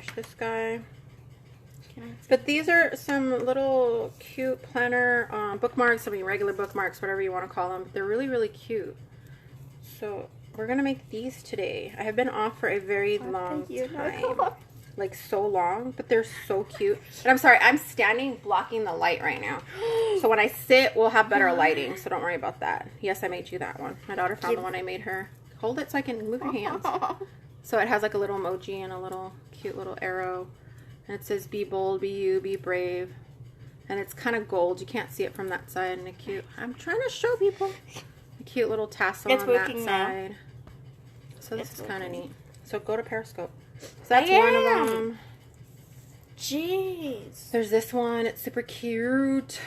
finish this guy. But these are some little cute planner bookmarks, I mean regular bookmarks, whatever you want to call them. They're really, really cute. So we're going to make these today. I have been off for a very long time. Like so long, but they're so cute. And I'm sorry, I'm standing blocking the light right now. So when I sit, we'll have better lighting, so don't worry about that. Yes, I made you that one. My daughter found the one I made her. Hold it so I can move your hands. So it has like a little emoji and a little cute little arrow. And it says, be bold, be you, be brave. And it's kind of gold. You can't see it from that side. And a cute, I'm trying to show people. A cute little tassel on that side. Now. So this is kind of neat. So go to Periscope. So that's one of them. Jeez. There's this one. It's super cute.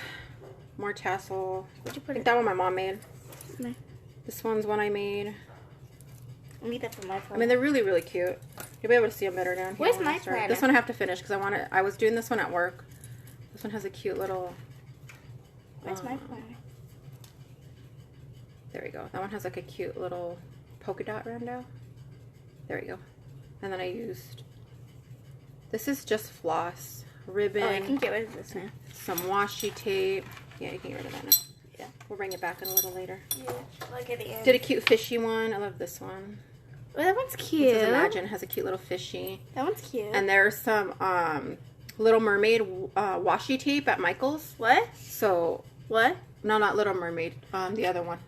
More tassel. Where'd you put I think that one my mom made. No. This one's one I made. I need that for my phone. I mean, they're really, really cute. You'll be able to see them better down here. Where's my planner? This one I have to finish because I was doing this one at work. This one has a cute little... Where's my planner? There we go. That one has like a cute little polka dot rando. There we go. And then I used... This is just floss, ribbon. Oh, I can get rid of this one. Some washi tape. Yeah, you can get rid of that now. Yeah, we'll bring it back in a little later. Yeah, look at the end. Did a cute fishy one. I love this one. Oh, that one's cute. This is Imagine. It has a cute little fishy. That one's cute. And there's some Little Mermaid washi tape at Michael's. What? So. What? No, not Little Mermaid. The other one.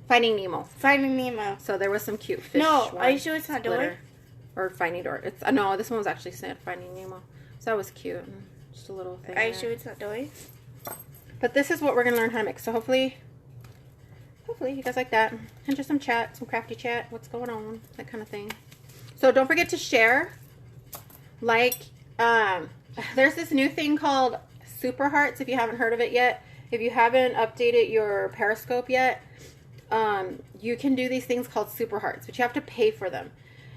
Finding Nemo. Finding Nemo. So there was some cute fish. No, are you sure it's not Dory? Or Finding Dory. It's no, this one was actually said Finding Nemo. So that was cute. Just a little thing. Are you sure it's not Dory? But this is what we're gonna learn how to make. So hopefully you guys like that. And just some chat, some crafty chat. What's going on? That kind of thing. So don't forget to share. Like, there's this new thing called Super Hearts. If you haven't heard of it yet, if you haven't updated your Periscope yet, you can do these things called Super Hearts, but you have to pay for them.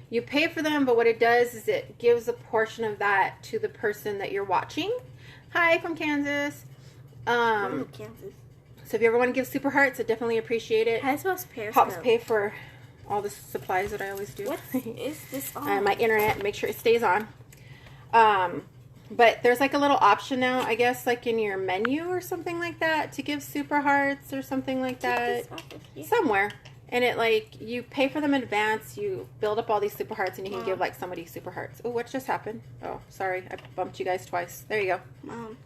You pay for them, but what it does is it gives a portion of that to the person that you're watching. Hi from Kansas. Kansas. So if you ever want to give Super Hearts, I definitely appreciate it. How does Periscope? Helps pay for all the supplies that I always do. What is this on? My internet, make sure it stays on. But there's like a little option now, I guess, like in your menu or something like that, to give Super Hearts or something like that. Somewhere. And it like, you pay for them in advance, you build up all these Super Hearts, and you can give like somebody Super Hearts. Oh, what just happened? Oh, sorry, I bumped you guys twice. There you go. Mom,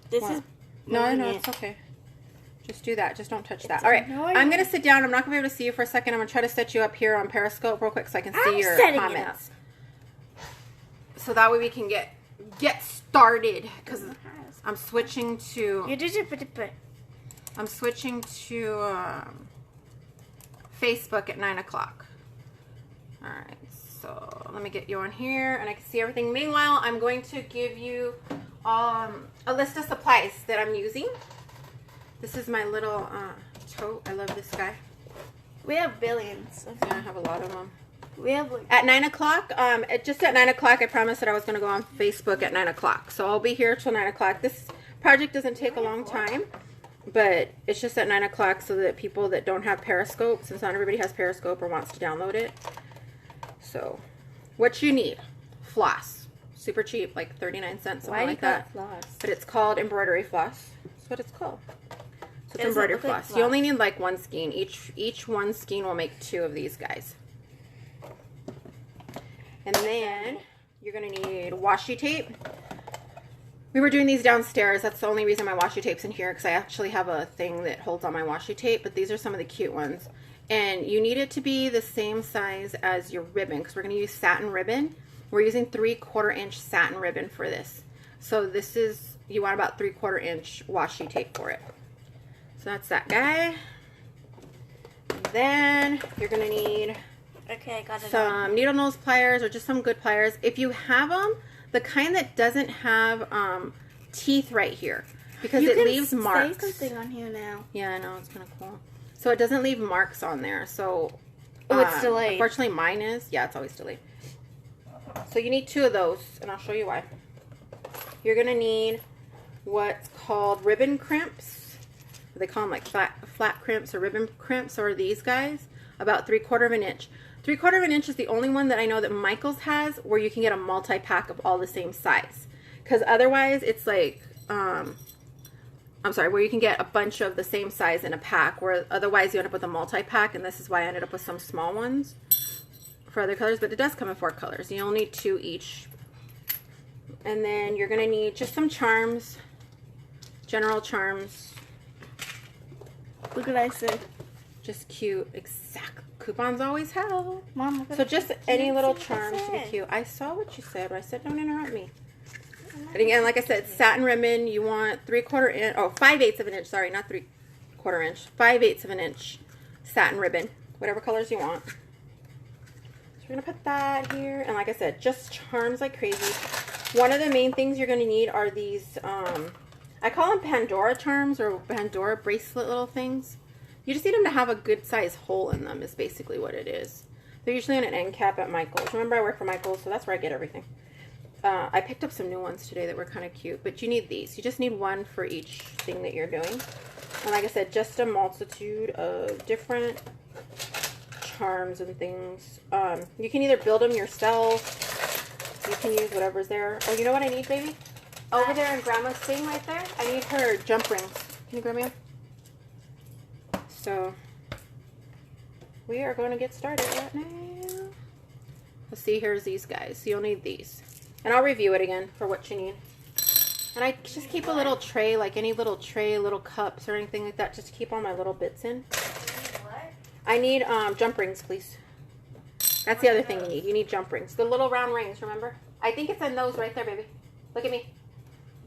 this is... No, it's okay. Just do that. Just don't touch that. All right, I'm going to sit down. I'm not going to be able to see you for a second. I'm going to try to set you up here on Periscope real quick so I can see your comments. So that way we can get started, because I'm switching to... I'm switching to Facebook at 9 o'clock. All right, so let me get you on here, and I can see everything. Meanwhile, I'm going to give you a list of supplies that I'm using. This is my little tote. I love this guy. We have billions of them. Yeah, I have a lot of them. We have like... At 9 o'clock, just at 9 o'clock, I promised that I was going to go on Facebook at 9 o'clock. So I'll be here till 9 o'clock. This project doesn't take a long time, but it's just at 9 o'clock so that people that don't have Periscope, since not everybody has Periscope or wants to download it. So, what you need? Floss. Super cheap, like 39 cents, something like that. Floss? But it's called Embroidery Floss. That's what it's called. So it's Embroidery Floss. You only need like one skein. Each one skein will make 2 of these guys. And then you're going to need washi tape. We were doing these downstairs. That's the only reason my washi tape's in here, because I actually have a thing that holds on my washi tape, but these are some of the cute ones. And you need it to be the same size as your ribbon, because we're going to use satin ribbon. We're using 3/4 inch satin ribbon for this. So this is, you want about 3/4 inch washi tape for it. So that's that guy. And then you're going to need some needle nose pliers, or just some good pliers. If you have them, the kind that doesn't have teeth right here, because it leaves marks. Say something on here now. Yeah, I know, it's kind of cool. So it doesn't leave marks on there. So it's delayed. Unfortunately, mine is. Yeah, it's always delayed. So you need 2 of those, and I'll show you why. You're gonna need what's called ribbon crimps. They call them like flat crimps or ribbon crimps, or these guys, about 3/4 of an inch. 3/4 of an inch is the only one that I know that Michaels has where you can get a multi-pack of all the same size. Because otherwise it's like, I'm sorry, where you can get a bunch of the same size in a pack, where otherwise you end up with a multi-pack, and this is why I ended up with some small ones for other colors, but it does come in 4 colors. You'll need 2 each. And then you're going to need just some charms, general charms. Look what I said. Just cute, exact. Coupons always help. Mom, so just any little charms to be cute. I saw what you said, but I said don't interrupt me. And again, like I said, satin ribbon. You want 3/4 inch, 5/8 of an inch. Sorry, not 3/4 inch. 5/8 of an inch satin ribbon. Whatever colors you want. So we're gonna put that here, and like I said, just charms like crazy. One of the main things you're gonna need are these. I call them Pandora charms or Pandora bracelet little things. You just need them to have a good size hole in them is basically what it is. They're usually in an end cap at Michael's. Remember, I work for Michael's, so that's where I get everything. I picked up some new ones today that were kind of cute, but you need these. You just need one for each thing that you're doing. And like I said, just a multitude of different charms and things. You can either build them yourself. You can use whatever's there. Oh, you know what I need, baby? Over there in Grandma's thing right there, I need her jump rings. Can you grab me? So we are going to get started right now. Let's see, here's these guys. So you'll need these. And I'll review it again for what you need. And I just keep a little tray, like any little tray, little cups or anything like that, just to keep all my little bits in. What? I need jump rings, please. That's the other thing you need. You need jump rings. The little round rings, remember? I think it's in those right there, baby. Look at me.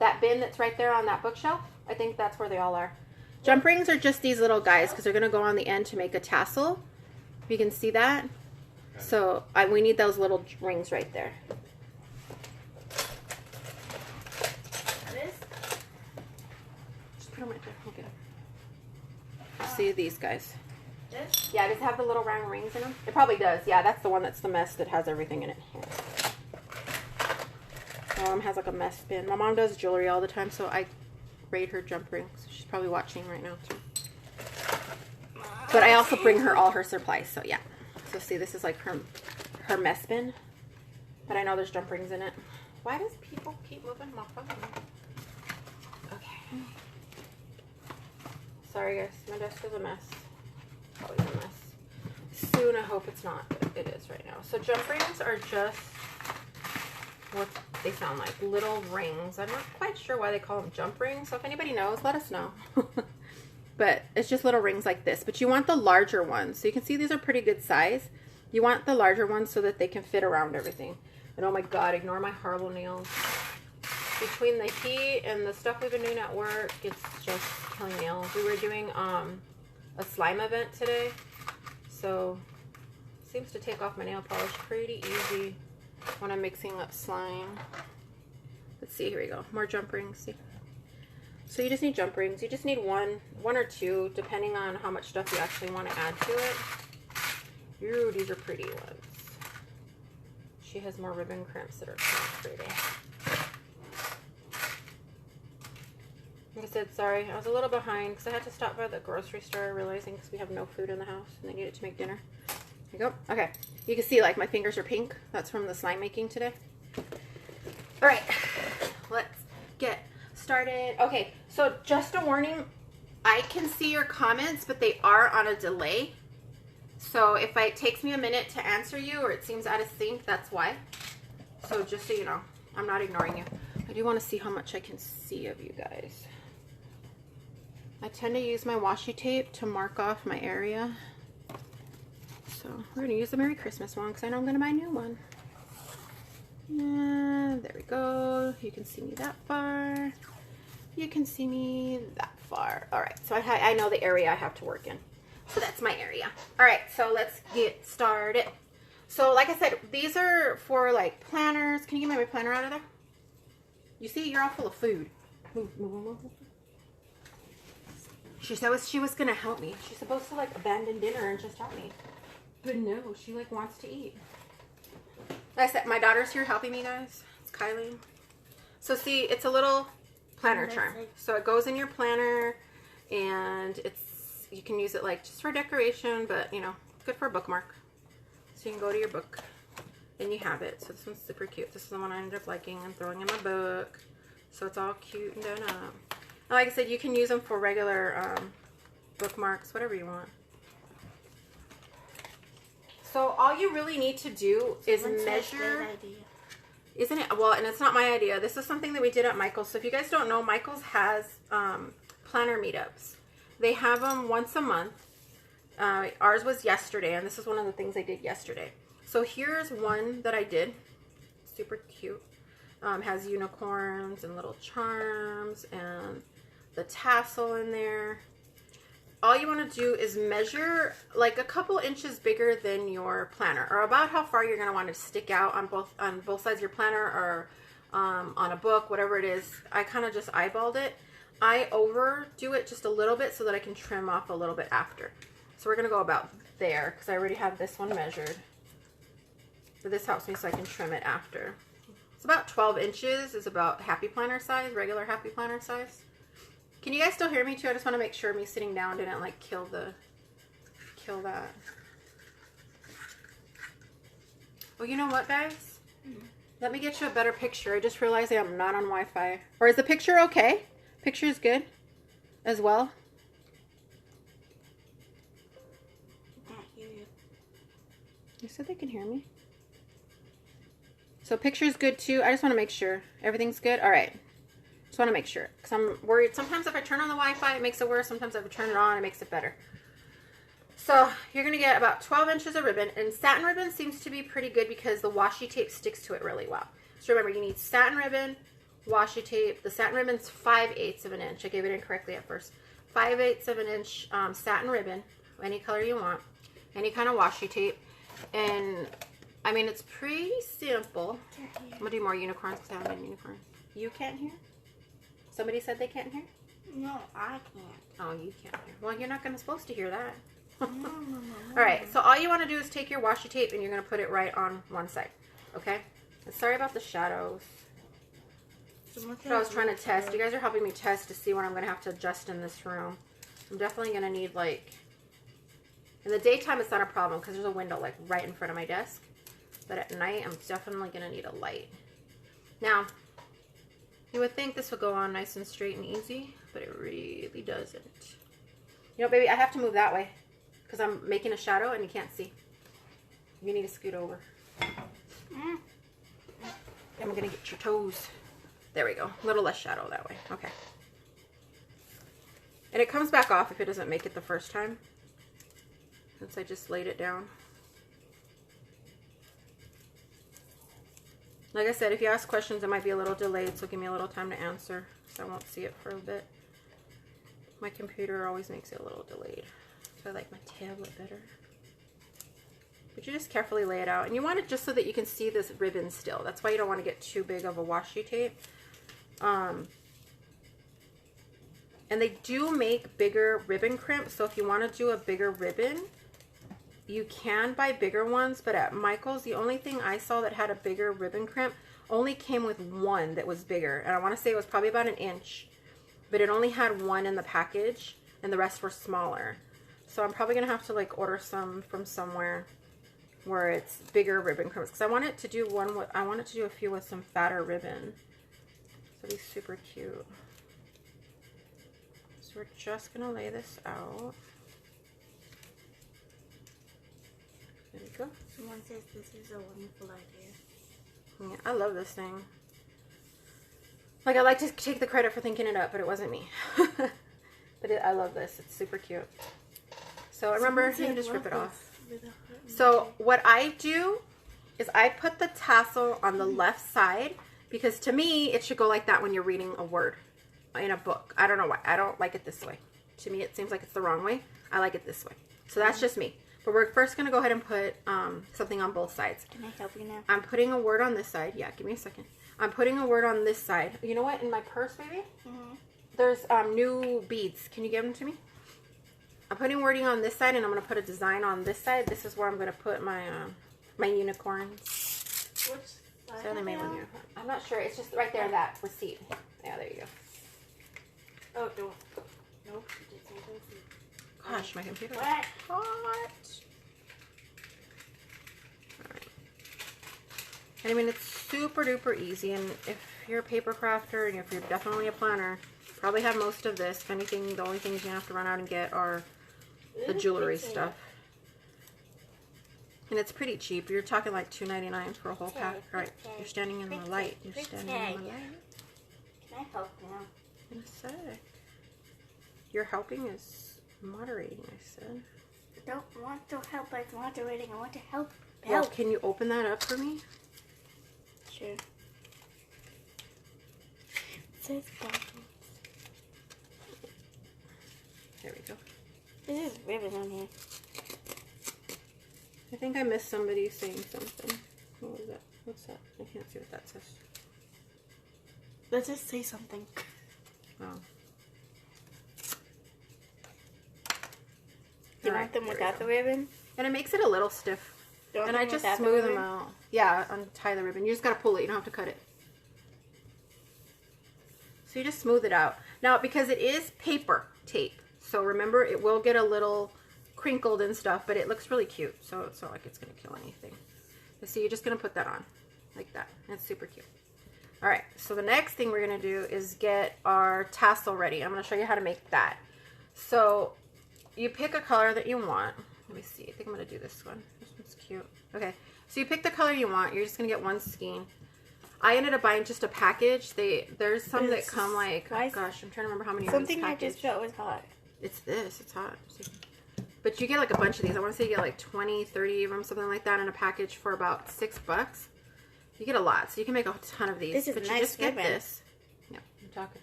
That bin that's right there on that bookshelf, I think that's where they all are. Jump rings are just these little guys because they're going to go on the end to make a tassel. If you can see that. So we need those little rings right there. Just put them right there. Okay. See these guys. This? Yeah, does it have the little round rings in them? It probably does. Yeah, that's the one that's the mess that has everything in it. My mom has like a mess bin. My mom does jewelry all the time, so I braid her jump rings. She's probably watching right now too. But I also bring her all her supplies, so yeah. So see, this is like her mess bin. But I know there's jump rings in it. Why does people keep moving my phone? Okay. Sorry guys, my desk is a mess. Always a mess. Soon I hope it's not, but it is right now. So jump rings are just what they sound like, little rings. I'm not quite sure why they call them jump rings, so if anybody knows, let us know. But it's just little rings like this, but you want the larger ones. So you can see these are pretty good size. You want the larger ones so that they can fit around everything. And oh my god, ignore my horrible nails. Between the heat and the stuff we've been doing at work, it's just killing nails. We were doing a slime event today, so it seems to take off my nail polish pretty easy when I'm mixing up slime. Let's see, here we go. More jump rings. See? So you just need jump rings. You just need one or two, depending on how much stuff you actually want to add to it. Ooh, these are pretty ones. She has more ribbon crimps that are pretty. Like I said, sorry, I was a little behind because I had to stop by the grocery store, realizing because we have no food in the house and they needed to make dinner. There you go. Okay, you can see like my fingers are pink. That's from the slime making today. All right, let's get started. Okay, so just a warning, I can see your comments, but they are on a delay. So if it takes me a minute to answer you or it seems out of sync, that's why. So just so you know, I'm not ignoring you. I do want to see how much I can see of you guys. I tend to use my washi tape to mark off my area. So we're going to use the Merry Christmas one because I know I'm going to buy a new one. And there we go. You can see me that far. You can see me that far. All right, so I know the area I have to work in. So that's my area. All right, so let's get started. So like I said, these are for like planners. Can you get my planner out of there? You see, you're all full of food. Move, move, move, move. She said she was gonna help me. She's supposed to like abandon dinner and just help me. But no, she like wants to eat. Like I said, my daughter's here helping me, guys. It's Kylie. So see, it's a little planner charm. So it goes in your planner and you can use it like just for decoration, but you know, good for a bookmark. So So you can go to your book and you have it. So this one's super cute. This is the one I ended up liking and throwing in my book. So it's all cute and done up. And like I said, you can use them for regular bookmarks, whatever you want. So all you really need to do is measure. Isn't it? Well, and it's not my idea. This is something that we did at Michael's. So if you guys don't know, Michael's has planner meetups. They have them once a month. Ours was yesterday, and this is one of the things I did yesterday. So here's one that I did. Super cute. Has unicorns and little charms and the tassel in there. All you want to do is measure like a couple inches bigger than your planner, or about how far you're going to want to stick out on both sides of your planner, or on a book, whatever it is. I kind of just eyeballed it. I overdo it just a little bit so that I can trim off a little bit after. So we're going to go about there because I already have this one measured. But this helps me so I can trim it after. It's about 12 inches is about happy planner size, regular happy planner size. Can you guys still hear me too? I just want to make sure me sitting down didn't like kill that. Well, you know what, guys? Let me get you a better picture. I just realized I'm not on Wi-Fi. Or is the picture okay? Picture is good as well. Can't hear you. You said they can hear me. So picture is good too. I just want to make sure everything's good. All right. Just want to make sure because I'm worried. Sometimes if I turn on the Wi-Fi, it makes it worse. Sometimes if I turn it on, it makes it better. So you're going to get about 12 inches of ribbon, and satin ribbon seems to be pretty good because the washi tape sticks to it really well. So remember, you need satin ribbon, washi tape. The satin ribbon's 5/8 of an inch. I gave it incorrectly at first. 5/8 of an inch satin ribbon, any color you want, any kind of washi tape. And I mean, it's pretty simple. I'm going to do more unicorns because I haven't done unicorns. You can't hear? Somebody said they can't hear? No, I can't. Oh, you can't hear. Well, you're not supposed to hear that. No. All right, so all you want to do is take your washi tape and you're going to put it right on one side, okay? And sorry about the shadows. But I was trying to test. You guys are helping me test to see what I'm going to have to adjust in this room. I'm definitely going to need, like, in the daytime it's not a problem because there's a window, like, right in front of my desk. But at night, I'm definitely going to need a light. Now, you would think this would go on nice and straight and easy, but it really doesn't. You know, baby, I have to move that way because I'm making a shadow and you can't see. You need to scoot over. And we're going to get your toes. There we go. A little less shadow that way. Okay. And it comes back off if it doesn't make it the first time, since I just laid it down. Like I said, if you ask questions, it might be a little delayed, so give me a little time to answer, so I won't see it for a bit. My computer always makes it a little delayed, so I like my tablet better. But you just carefully lay it out, and you want it just so that you can see this ribbon still. That's why you don't want to get too big of a washi tape. And they do make bigger ribbon crimps, so if you want to do a bigger ribbon, you can buy bigger ones, but at Michael's, the only thing I saw that had a bigger ribbon crimp only came with one that was bigger. And I want to say it was probably about 1 inch, but it only had one in the package, and the rest were smaller. So I'm probably going to have to, like, order some from somewhere where it's bigger ribbon crimps, because I want it to do I want it to do a few with some fatter ribbon. So it'll be super cute. So we're just going to lay this out. There we go. Someone says this is a wonderful idea. Yeah, I love this thing. Like, I like to take the credit for thinking it up, but it wasn't me. But I love this. It's super cute. So remember, you can just rip it off. So what I do is I put the tassel on the left side, because to me, it should go like that when you're reading a word in a book. I don't know why. I don't like it this way. To me, it seems like it's the wrong way. I like it this way. So that's just me. But we're first going to go ahead and put something on both sides. Can I help you now? I'm putting a word on this side. Yeah, give me a second. I'm putting a word on this side. You know what? In my purse, baby, there's new beads. Can you give them to me? I'm putting wording on this side, and I'm going to put a design on this side. This is where I'm going to put my my unicorns. Which side? So they made one unicorn. I'm not sure. It's just right there, that receipt. Yeah, there you go. Oh, don't. Nope. Just say receipt. Gosh, my computer. What? Hot. And I mean, it's super duper easy. And if you're a paper crafter and if you're definitely a planner, probably have most of this. If anything, the only things you have to run out and get are the jewelry stuff. And it's pretty cheap. You're talking like $2.99 for a whole pack. Right, you're standing in the light. You're standing in the light. Can I help now? In a sec. Your helping is moderating, I said. I don't want to help by moderating. I want to help. Well, can you open that up for me? Sure. It says bobbles. There we go. This is ribbon on here. I think I missed somebody saying something. What was that? What's that? I can't see what that says. Let's just say something. Oh. Do you want them without the ribbon? And it makes it a little stiff. And I just smooth them out. Yeah, untie the ribbon. You just gotta pull it. You don't have to cut it. So you just smooth it out. Now, because it is paper tape, so remember, it will get a little crinkled and stuff, but it looks really cute. So it's not like it's gonna kill anything. So you're just gonna put that on like that. And it's super cute. All right, so the next thing we're gonna do is get our tassel ready. I'm gonna show you how to make that. So you pick a color that you want. Let me see, I think I'm gonna do this one. This one's cute. Okay, so you pick the color you want. You're just gonna get one skein. I ended up buying just a package. There's some that come like, oh gosh, I'm trying to remember how many are in this Something I package. just felt was hot. It's this, it's hot. See? But you get like a bunch of these. I wanna say you get like 20, 30 of them, something like that in a package for about $6. You get a lot, so you can make a ton of these. This is but nice you just get ribbon. this. Yeah, I'm talking.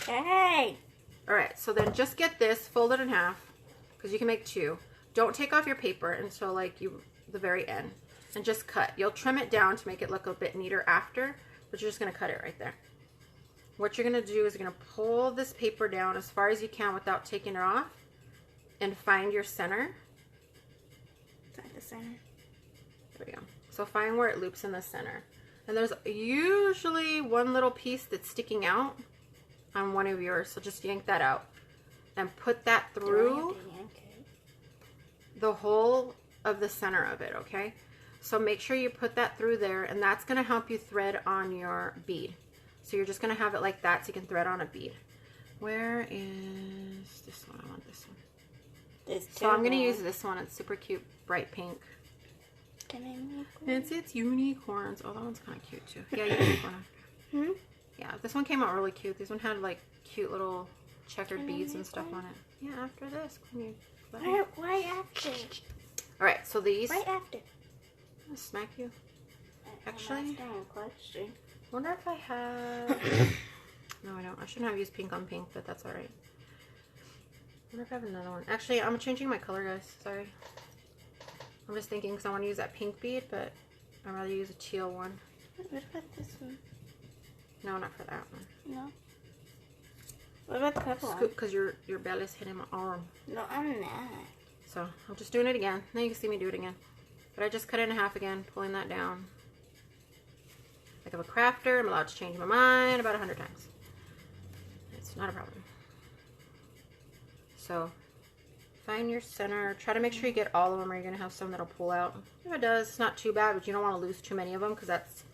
Okay. All right, so then just get this, fold it in half, because you can make two. Don't take off your paper until like the very end, and just cut. You'll trim it down to make it look a bit neater after, but you're just gonna cut it right there. What you're gonna do is you're gonna pull this paper down as far as you can without taking it off, and find your center. Find the center. There we go. So find where it loops in the center. And there's usually one little piece that's sticking out on one of yours. So just yank that out and put that through the whole of the center of it, okay? So make sure you put that through there, and that's gonna help you thread on your bead. So you're just gonna have it like that so you can thread on a bead. Where is this one? I want this one. So I'm gonna use this one. It's super cute, bright pink. It's unicorns. Oh, that one's kind of cute too. Yeah, unicorn. Yeah, this one came out really cute. This one had like cute little checkered beads and stuff on it. Yeah, after this. Why after? All right, so these. Right after. I'm gonna smack you. Actually, question. Wonder if I have. No, I don't. I shouldn't have used pink on pink, but that's all right. Wonder if I have another one. Actually, I'm changing my color, guys. Sorry. I'm just thinking because I want to use that pink bead, but I'd rather use a teal one. What about this one? No, not for that one. No. What about the purple one? Because your belly's hitting my arm. No, I'm not. So I'm just doing it again. Now you can see me do it again. But I just cut it in half again, pulling that down. Like I'm a crafter, I'm allowed to change my mind about 100 times. It's not a problem. So find your center. Try to make sure you get all of them, or you're gonna have some that'll pull out. If it does, it's not too bad, but you don't want to lose too many of them because that's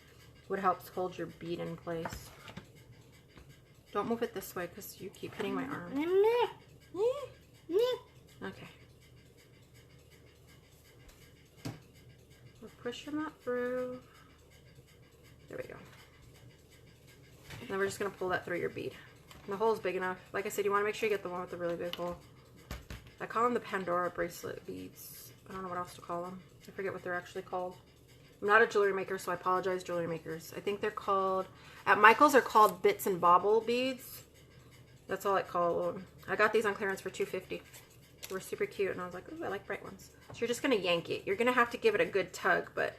what helps hold your bead in place. Don't move it this way because you keep hitting my arm. Okay. We'll push them up through. There we go. And then we're just gonna pull that through your bead. And the hole's big enough. Like I said, you want to make sure you get the one with the really big hole. I call them the Pandora bracelet beads. I don't know what else to call them. I forget what they're actually called. I'm not a jewelry maker, so I apologize, jewelry makers. I think they're called, at Michael's, they're called bits and bobble beads. That's all I call them. I got these on clearance for $2.50. They were super cute, and I was like, ooh, I like bright ones. So you're just going to yank it. You're going to have to give it a good tug, but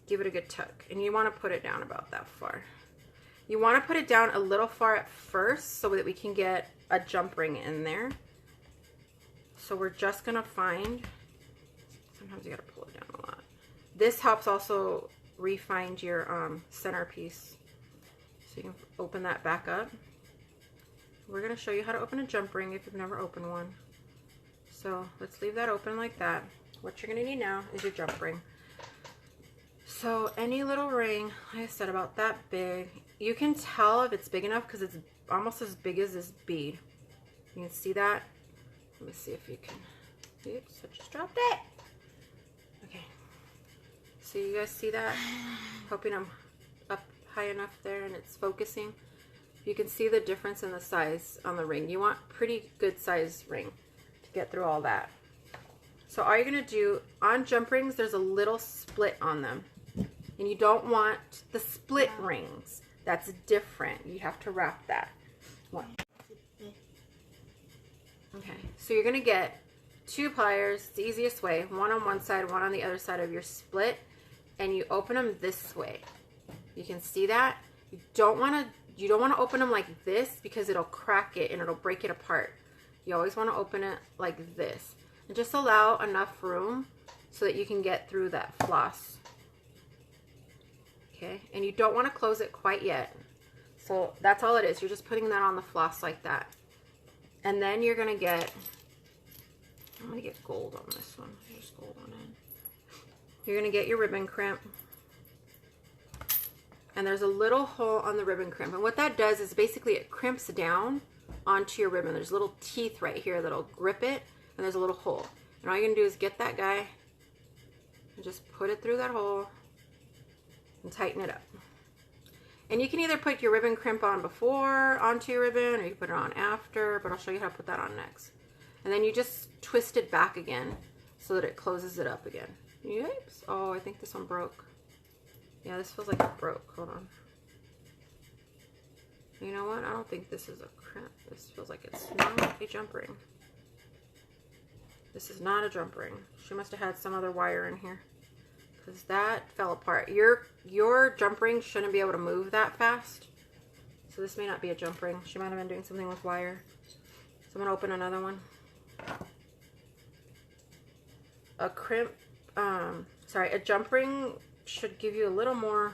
give it a good tug. And you want to put it down about that far. You want to put it down a little far at first so that we can get a jump ring in there. So we're just going to find, sometimes you got to pull it down a lot. This helps also refine your centerpiece. So you can open that back up. We're going to show you how to open a jump ring if you've never opened one. So let's leave that open like that. What you're going to need now is your jump ring. So any little ring, like I said, about that big, you can tell if it's big enough because it's almost as big as this bead. You can see that? Let me see if you can. Oops, I just dropped it. Okay. So you guys see that? Hoping I'm up high enough there and it's focusing. You can see the difference in the size on the ring. You want pretty good size ring to get through all that. So all you're gonna do, on jump rings, there's a little split on them. And you don't want the split rings. That's different. You have to wrap that. One. Okay, so you're gonna get 2 pliers, it's the easiest way, one on one side, one on the other side of your split, and you open them this way. You can see that. You don't want to open them like this because it'll crack it and it'll break it apart. You always want to open it like this. And just allow enough room so that you can get through that floss. Okay, and you don't want to close it quite yet. So that's all it is. You're just putting that on the floss like that. And then you're going to get, I'm going to get gold on this one. There's gold on it. You're going to get your ribbon crimp. And there's a little hole on the ribbon crimp. And what that does is basically it crimps down onto your ribbon. There's little teeth right here that'll grip it. And there's a little hole. And all you're going to do is get that guy and just put it through that hole and tighten it up. And you can either put your ribbon crimp on before onto your ribbon or you can put it on after, but I'll show you how to put that on next. And then you just twist it back again so that it closes it up again. Yikes. Oh, I think this one broke. Yeah, this feels like it broke. Hold on. You know what? I don't think this is a crimp. This feels like it's not a jump ring. This is not a jump ring. She must have had some other wire in here because that fell apart. Your jump ring shouldn't be able to move that fast. So this may not be a jump ring. She might have been doing something with wire. So I'm going to open another one. A crimp, a jump ring should give you a little more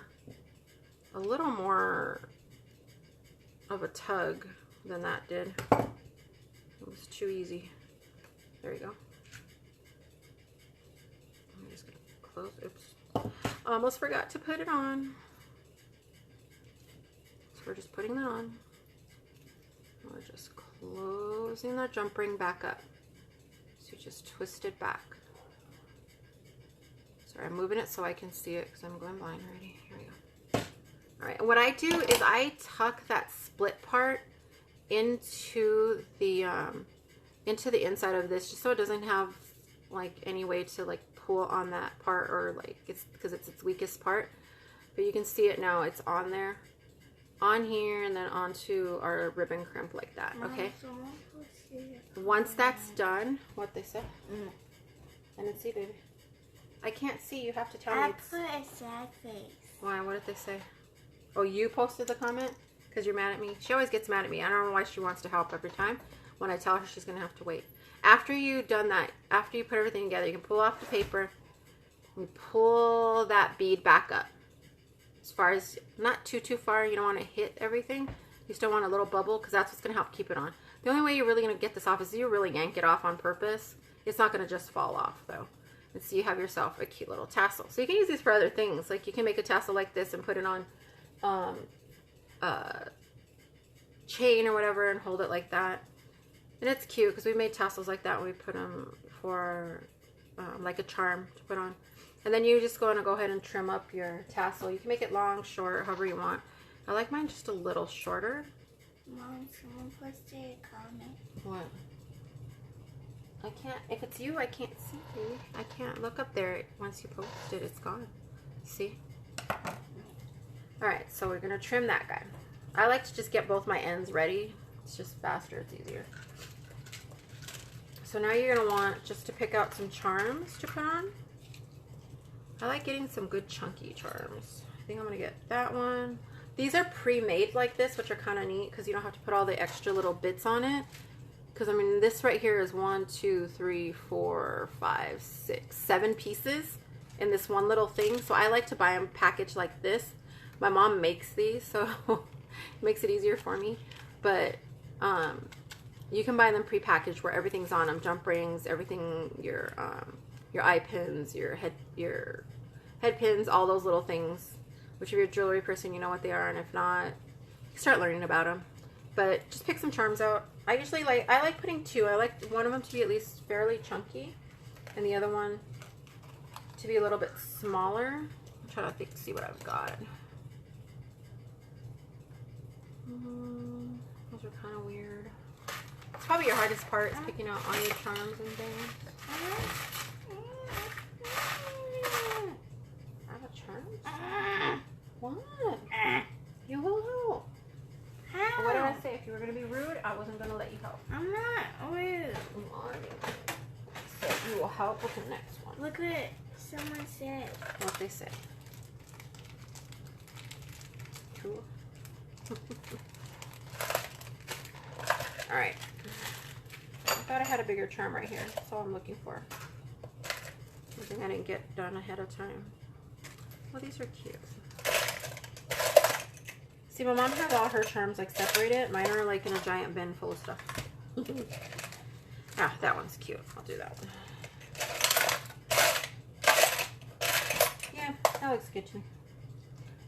of a tug than that did. It was too easy. There you go. I'm just gonna close. Oops. Almost forgot to put it on. So we're just putting that on. We're just closing the jump ring back up. So you just twist it back. Sorry, I'm moving it so I can see it because I'm going blind already. Here we go. All right, and what I do is I tuck that split part into the inside of this just so it doesn't have like any way to like pull on that part or like it's because it's its weakest part. But you can see it now, it's on there, on here, and then onto our ribbon crimp like that. Okay, once that's done, what they say? I didn't see, baby. I can't see, you have to tell me. I put a sad face. Why? What did they say? Oh, you posted the comment because you're mad at me? She always gets mad at me. I don't know why she wants to help every time. When I tell her she's going to have to wait. After you've done that, after you put everything together, you can pull off the paper and pull that bead back up. As far as, not too far, you don't want to hit everything. You still want a little bubble because that's what's going to help keep it on. The only way you're really going to get this off is you really yank it off on purpose. It's not going to just fall off though. And so you have yourself a cute little tassel. So you can use these for other things. Like you can make a tassel like this and put it on chain or whatever and hold it like that. And it's cute because we made tassels like that when we put them for like a charm to put on. And then you just go ahead and trim up your tassel. You can make it long, short, however you want. I like mine just a little shorter. Mom, someone posted a comment. What? I can't, if it's you, I can't see you. I can't look up there. Once you post it, it's gone. See? Alright, so we're going to trim that guy. I like to just get both my ends ready. It's just faster, it's easier. So now you're going to want just to pick out some charms to put on. I like getting some good chunky charms. I think I'm going to get that one. These are pre-made like this, which are kind of neat because you don't have to put all the extra little bits on it. Because I mean, this right here is 1, 2, 3, 4, 5, 6, 7 pieces in this one little thing. So I like to buy them packaged like this. My mom makes these, so it makes it easier for me. But you can buy them pre-packaged where everything's on them, jump rings, everything, your eye pins, your head pins, all those little things. Which if you're a jewelry person, you know what they are, and if not, start learning about them. But just pick some charms out. I like putting two. I like one of them to be at least fairly chunky, and the other one to be a little bit smaller. I'm trying to see what I've got. Those are kind of weird. It's probably your hardest part, is picking out all your charms and things. I have a charm? What? You will help. How? What did I say? If you were going to be rude, I wasn't going to let you help. I'm not rude. So you will help with the next one. Look what someone said. What they say. Cool. Alright. I thought I had a bigger charm right here. That's all I'm looking for. Something I didn't get done ahead of time. Well, these are cute. See, my mom has all her charms like separated. Mine are like in a giant bin full of stuff. Ah, that one's cute. I'll do that one. Yeah, that looks good to me.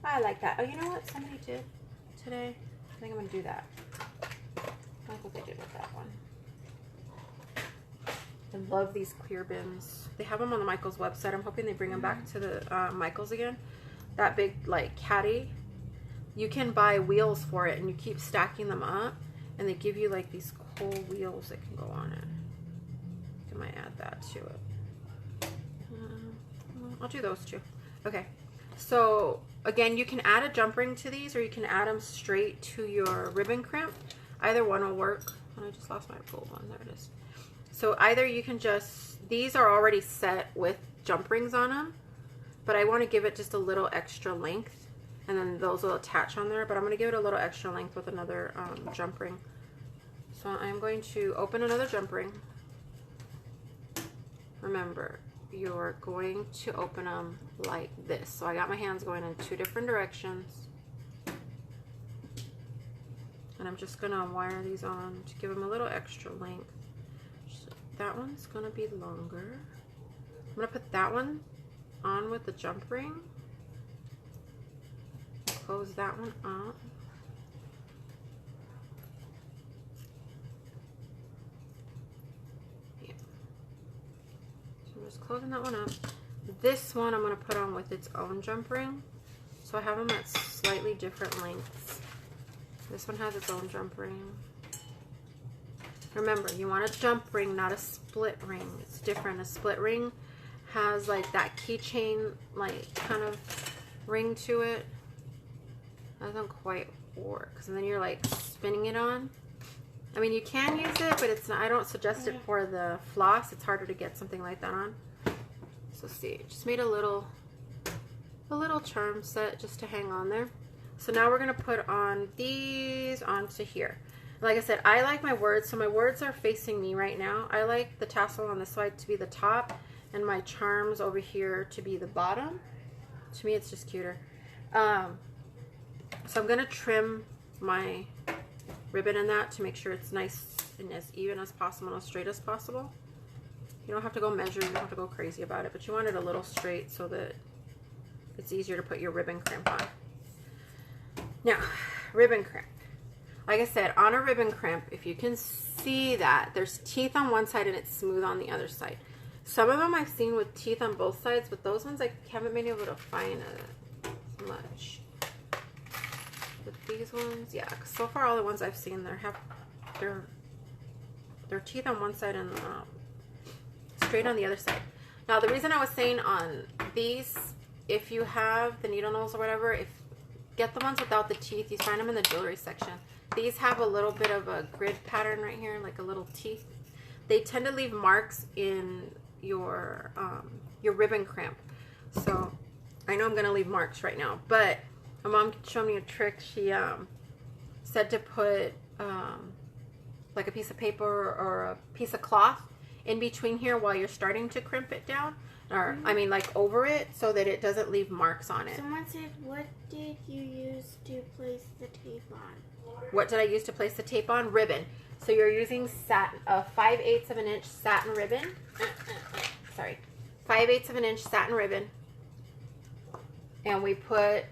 I like that. Oh, you know what somebody did today? I think I'm going to do that. I like what they did with that one. I love these clear bins. They have them on the Michaels website. I'm hoping they bring them back to the Michaels again. That big, like, caddy. You can buy wheels for it, and you keep stacking them up, and they give you, like, these cool wheels that can go on it. I might add that to it. I'll do those two. Okay. So, again, you can add a jump ring to these, or you can add them straight to your ribbon crimp. Either one will work. And I just lost my gold one. There it is. So, either you can just... These are already set with jump rings on them, but I want to give it just a little extra length. And then those will attach on there, but I'm going to give it a little extra length with another jump ring. So I'm going to open another jump ring. Remember, you're going to open them like this. So I got my hands going in two different directions. And I'm just going to wire these on to give them a little extra length. So that one's going to be longer. I'm going to put that one on with the jump ring. Close that one up. Yeah. So I'm just closing that one up. This one I'm going to put on with its own jump ring. So I have them at slightly different lengths. This one has its own jump ring. Remember, you want a jump ring, not a split ring. It's different. A split ring has like that keychain like kind of ring to it. Doesn't quite work, because then you're like spinning it on. I mean, you can use it, but it's not. I don't suggest it for the floss. It's harder to get something like that on. So see, just made a little charm set just to hang on there. So now we're gonna put on these onto here. Like I said, I like my words, so my words are facing me right now. I like the tassel on this side to be the top, and my charms over here to be the bottom. To me, it's just cuter. So I'm going to trim my ribbon in that to make sure it's nice and as even as possible and as straight as possible. You don't have to go measure, you don't have to go crazy about it, but you want it a little straight so that it's easier to put your ribbon crimp on. Now, ribbon crimp. Like I said, on a ribbon crimp, if you can see that, there's teeth on one side and it's smooth on the other side. Some of them I've seen with teeth on both sides, but those ones I haven't been able to find much. But these ones, yeah, 'cause so far all the ones I've seen they're teeth on one side and straight on the other side. Now the reason I was saying on these, if you have the needle nose or whatever, get the ones without the teeth. You find them in the jewelry section. These have a little bit of a grid pattern right here, like a little teeth. They tend to leave marks in your ribbon crimp. So I know I'm gonna leave marks right now, but my mom showed me a trick. She said to put like a piece of paper or a piece of cloth in between here while you're starting to crimp it down, or I mean like over it, so that it doesn't leave marks on it. Someone said, what did you use to place the tape on? What did I use to place the tape on? Ribbon. So you're using satin, 5/8 of an inch satin ribbon. Sorry, 5/8 of an inch satin ribbon. and we put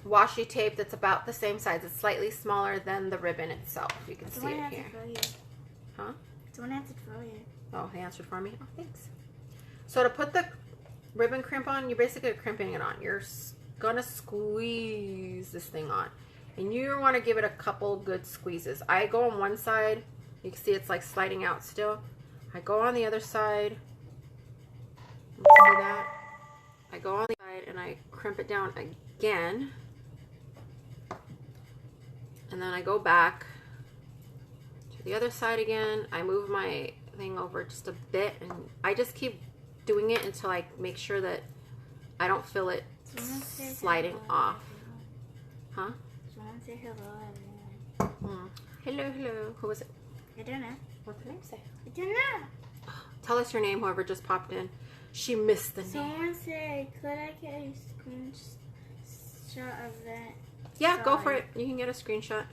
washi tape that's about the same size. It's slightly smaller than the ribbon itself. You can see it here. Huh? Someone answered for you. Oh, he answered for me? Oh, thanks. So to put the ribbon crimp on, you're basically crimping it on. You're gonna squeeze this thing on. And you want to give it a couple good squeezes. I go on one side. You can see it's like sliding out still. I go on the other side. See that? I go on the side and I crimp it down again. And then I go back to the other side again. I move my thing over just a bit, and I just keep doing it until I make sure that I don't feel it sliding off. Huh? Someone say hello, everyone. Hello, hello. Who was it? I don't know. What's her name say? I don't know. Tell us your name, whoever just popped in. She missed the name. Someone say, could I get a screenshot of that? Yeah, go for it. You can get a screenshot.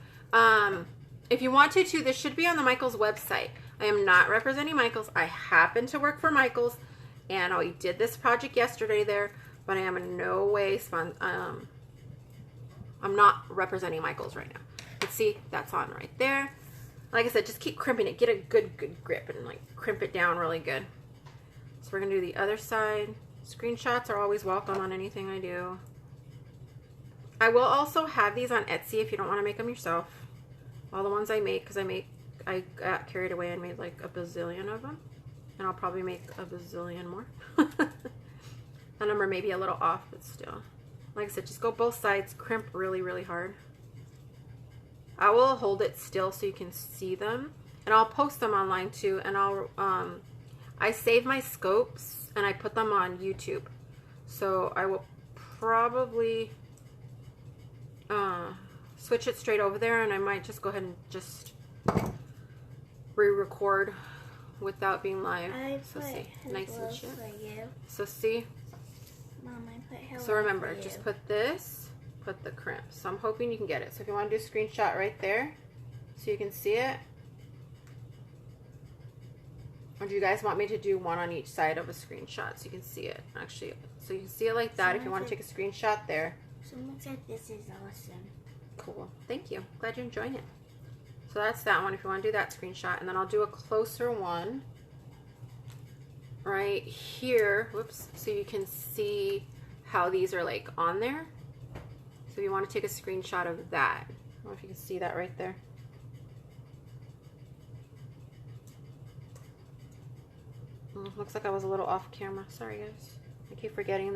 If you want to, too, this should be on the Michaels website. I am not representing Michaels. I happen to work for Michaels, and I did this project yesterday there, but I am in no way I'm not representing Michaels right now. But see, that's on right there. Like I said, just keep crimping it. Get a good grip and like crimp it down really good. So we're going to do the other side. Screenshots are always welcome on anything I do. I will also have these on Etsy if you don't want to make them yourself. All the ones I make, because I got carried away and made like a bazillion of them. And I'll probably make a bazillion more. The number may be a little off, but still. Like I said, just go both sides. Crimp really, really hard. I will hold it still so you can see them. And I'll post them online too. And I save my scopes and I put them on YouTube. So I will probably switch it straight over there, and I might just go ahead and just re-record without being live. So see, nice and shit. So see. Mom, I put hello. So remember, just put this, put the crimp. So I'm hoping you can get it. So if you want to do a screenshot right there, so you can see it. Or do you guys want me to do one on each side of a screenshot so you can see it? Actually, so you can see it like that. If you want to take a screenshot there. Someone said this is awesome. Cool. Thank you. Glad you're enjoying it. So that's that one if you want to do that screenshot. And then I'll do a closer one right here. Whoops. So you can see how these are like on there. So if you want to take a screenshot of that. I don't know if you can see that right there. Looks like I was a little off camera. Sorry guys. I keep forgetting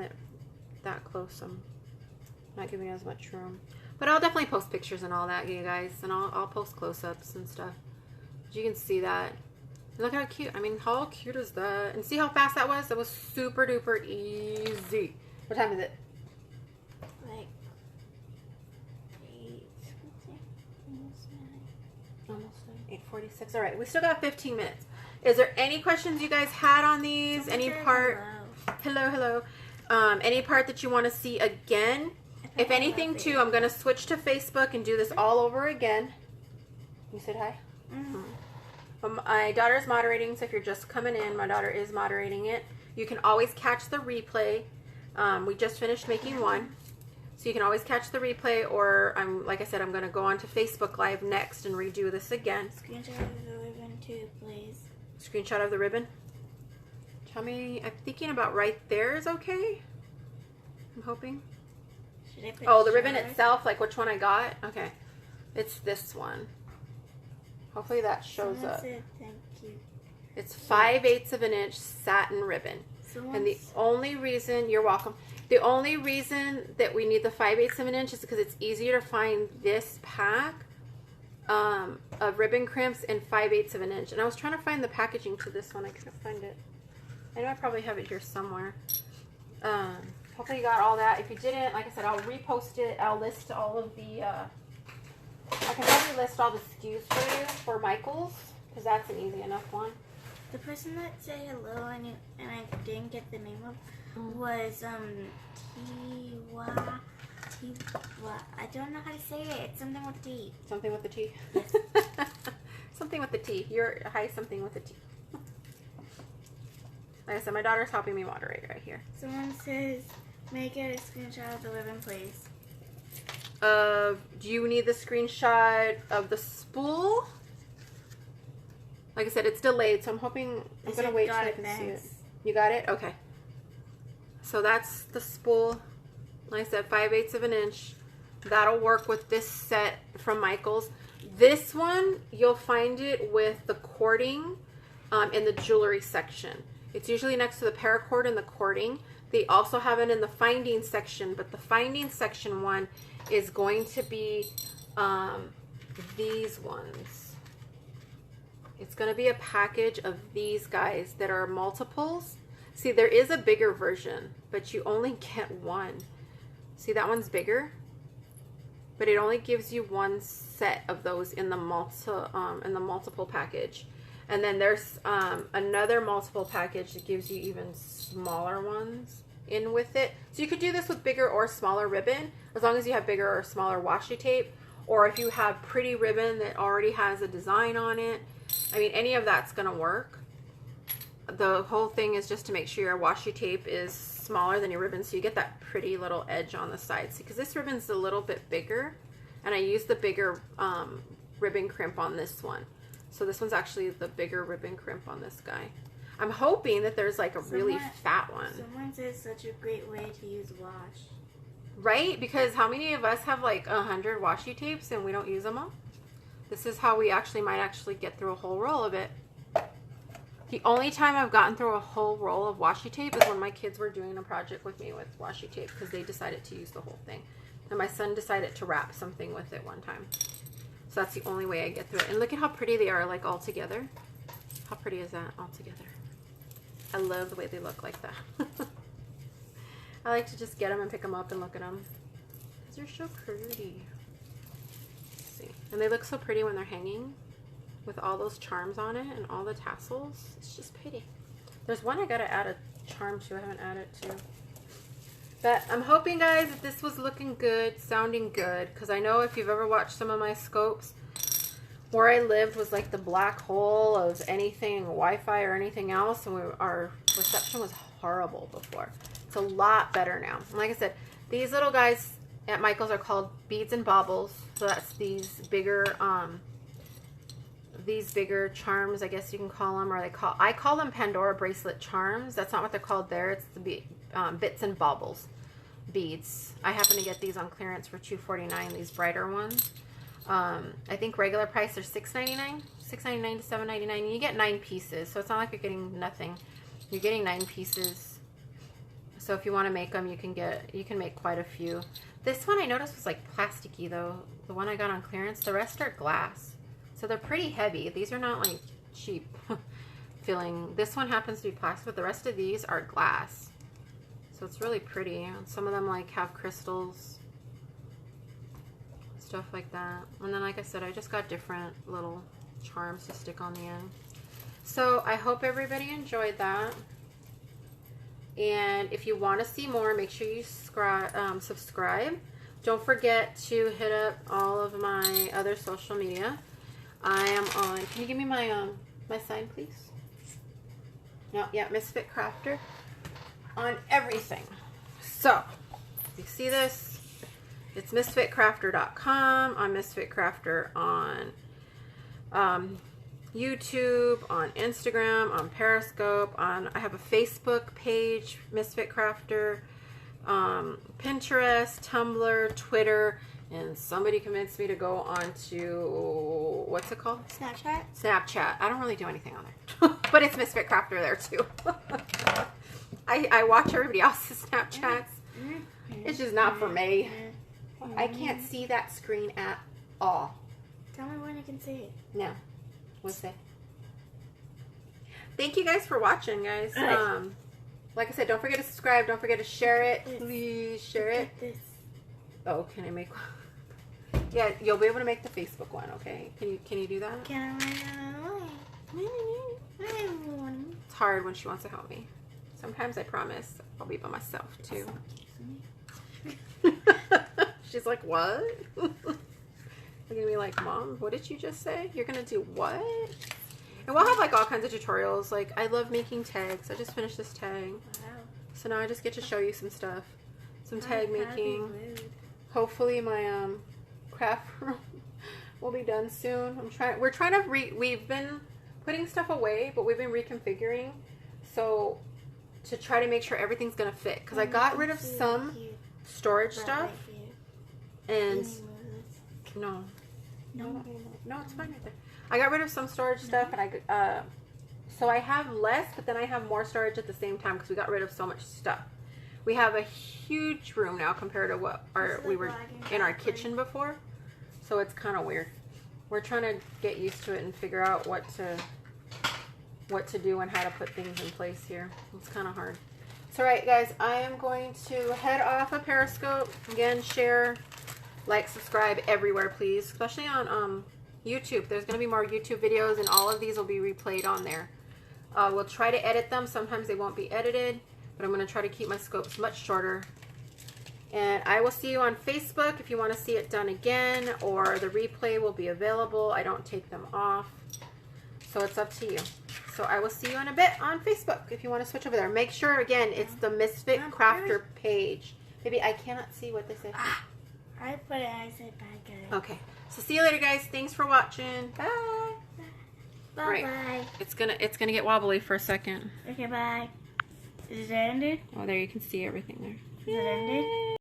that close I'm not giving as much room. But I'll definitely post pictures and all that, you guys. And I'll post close-ups and stuff. But you can see that. Look how cute. I mean, how cute is that? And see how fast that was? That was super duper easy. What time is it? Like 8 something. Almost 8:46. All right, we still got 15 minutes. Is there any questions you guys had on these? Any part? Hello. Any part that you want to see again? If anything, too, I'm going to switch to Facebook and do this all over again. You said hi? Mm-hmm. My daughter's moderating, so if you're just coming in, my daughter is moderating it. You can always catch the replay. We just finished making one. So you can always catch the replay, or like I said, I'm going to go on to Facebook Live next and redo this again. Screenshot of the ribbon, too, please. Screenshot of the ribbon? Tell me, I'm thinking about right there is okay. I'm hoping. Oh, the ribbon itself, like which one I got? Okay. It's this one. Hopefully that shows up. Thank you. It's 5/8 of an inch satin ribbon. And the only reason, you're welcome, the only reason that we need the 5/8 of an inch is because it's easier to find this pack of ribbon crimps in 5/8 of an inch. And I was trying to find the packaging to this one. I couldn't find it. I know I probably have it here somewhere. Hopefully you got all that. If you didn't, like I said, I'll repost it. I'll list all of the, I can probably list all the SKUs for you for Michaels, because that's an easy enough one. The person that said hello and I didn't get the name of was I don't know how to say it. It's something with T. Something with the T? Yes. Something with the T. You're hi, something with the T. Like I said, my daughter's helping me moderate right here. Someone says, Make it a screenshot of the ribbon, please. Do you need the screenshot of the spool? Like I said, it's delayed, so I'm hoping I'm gonna wait till I can see it. You got it? Okay. So that's the spool. Like I said, 5/8 of an inch. That'll work with this set from Michaels. This one, you'll find it with the cording in the jewelry section. It's usually next to the paracord and the cording. They also have it in the finding section, but the finding section one is going to be these ones. It's going to be a package of these guys that are multiples. See, there is a bigger version, but you only get one. See, that one's bigger, but it only gives you one set of those in the multiple package. And then there's another multiple package that gives you even smaller ones in with it. So you could do this with bigger or smaller ribbon, as long as you have bigger or smaller washi tape, or if you have pretty ribbon that already has a design on it. I mean, any of that's gonna work. The whole thing is just to make sure your washi tape is smaller than your ribbon, so you get that pretty little edge on the sides. Because this ribbon's a little bit bigger, and I used the bigger ribbon crimp on this one. So this one's actually the bigger ribbon crimp on this guy. I'm hoping that there's like a really fat one. Someone says such a great way to use wash. Right? Because how many of us have like 100 washi tapes and we don't use them all? This is how we might actually get through a whole roll of it. The only time I've gotten through a whole roll of washi tape is when my kids were doing a project with me with washi tape, because they decided to use the whole thing. And my son decided to wrap something with it one time. So that's the only way I get through it. And look at how pretty they are, like all together. How pretty is that all together? I love the way they look like that. I like to just get them and pick them up and look at them, because they're so pretty. Let's see. And they look so pretty when they're hanging with all those charms on it and all the tassels. It's just pretty. There's one I gotta add a charm to. I haven't added to. But I'm hoping, guys, that this was looking good, sounding good, because I know if you've ever watched some of my scopes, where I lived was like the black hole of anything Wi-Fi or anything else, and our reception was horrible before. It's a lot better now. And like I said, these little guys at Michael's are called beads and bobbles. So that's these bigger charms, I guess you can call them, or I call them Pandora bracelet charms. That's not what they're called there. It's the bits and bobbles beads. I happen to get these on clearance for $2.49, these brighter ones. I think regular price are $6.99 to $7.99, and you get 9 pieces, so it's not like you're getting nothing. You're getting 9 pieces. So if you want to make them, you can make quite a few. This one I noticed was like plasticky though. The one I got on clearance. The rest are glass, so they're pretty heavy. These are not like cheap feeling. This one happens to be plastic, but the rest of these are glass. So it's really pretty. And some of them like have crystals, stuff like that. And then, like I said, I just got different little charms to stick on the end. So I hope everybody enjoyed that. And if you want to see more, make sure you subscribe. Don't forget to hit up all of my other social media. I am on, can you give me my my sign, please? No, yeah, Misfit Crafter on everything. So, you see this? It's misfitcrafter.com. I'm Misfit Crafter on YouTube, on Instagram, on Periscope, I have a Facebook page, Misfit Crafter, Pinterest, Tumblr, Twitter, and somebody convinced me to go on to, what's it called? Snapchat? Snapchat. I don't really do anything on there. But it's Misfit Crafter there too. I watch everybody else's Snapchats. It's just not for me. I can't see that screen at all. Tell me when I can see it. No. What's that? Thank you guys for watching, guys. Like I said, don't forget to subscribe. Don't forget to share it. Please share it. Oh, can I make one? Yeah, you'll be able to make the Facebook one, okay? Can you do that? Can I? It's hard when she wants to help me. Sometimes I promise I'll be by myself too. She's like, what? You're gonna be like, Mom, what did you just say? You're gonna do what? And we'll have like all kinds of tutorials. Like, I love making tags. I just finished this tag. Wow. So now I just get to show you some stuff. some tag making. Hopefully my craft room will be done soon. We're trying to we've been putting stuff away, but we've been reconfiguring. So to try to make sure everything's gonna fit. Because I got rid of some storage stuff. And no, it's fine right there. I got rid of some storage stuff, and so I have less, but then I have more storage at the same time because we got rid of so much stuff. We have a huge room now compared to what we were in our kitchen before, so it's kind of weird. We're trying to get used to it and figure out what to do and how to put things in place here. It's kind of hard. So, right, guys, I am going to head off of Periscope. Again, share, like, subscribe everywhere, please, especially on YouTube. There's going to be more YouTube videos, and all of these will be replayed on there. We'll try to edit them. Sometimes they won't be edited, but I'm going to try to keep my scopes much shorter. And I will see you on Facebook if you want to see it done again, or the replay will be available. I don't take them off, so it's up to you. So I will see you in a bit on Facebook if you want to switch over there. Make sure, again, it's the Misfit Crafter page. Maybe I cannot see what they say. I put it, I said bye, guys. Okay. So see you later, guys. Thanks for watching. Bye. Bye. Right. Bye. It's gonna get wobbly for a second. Okay, bye. Is it ended? Oh, there you can see everything there. Is it ended?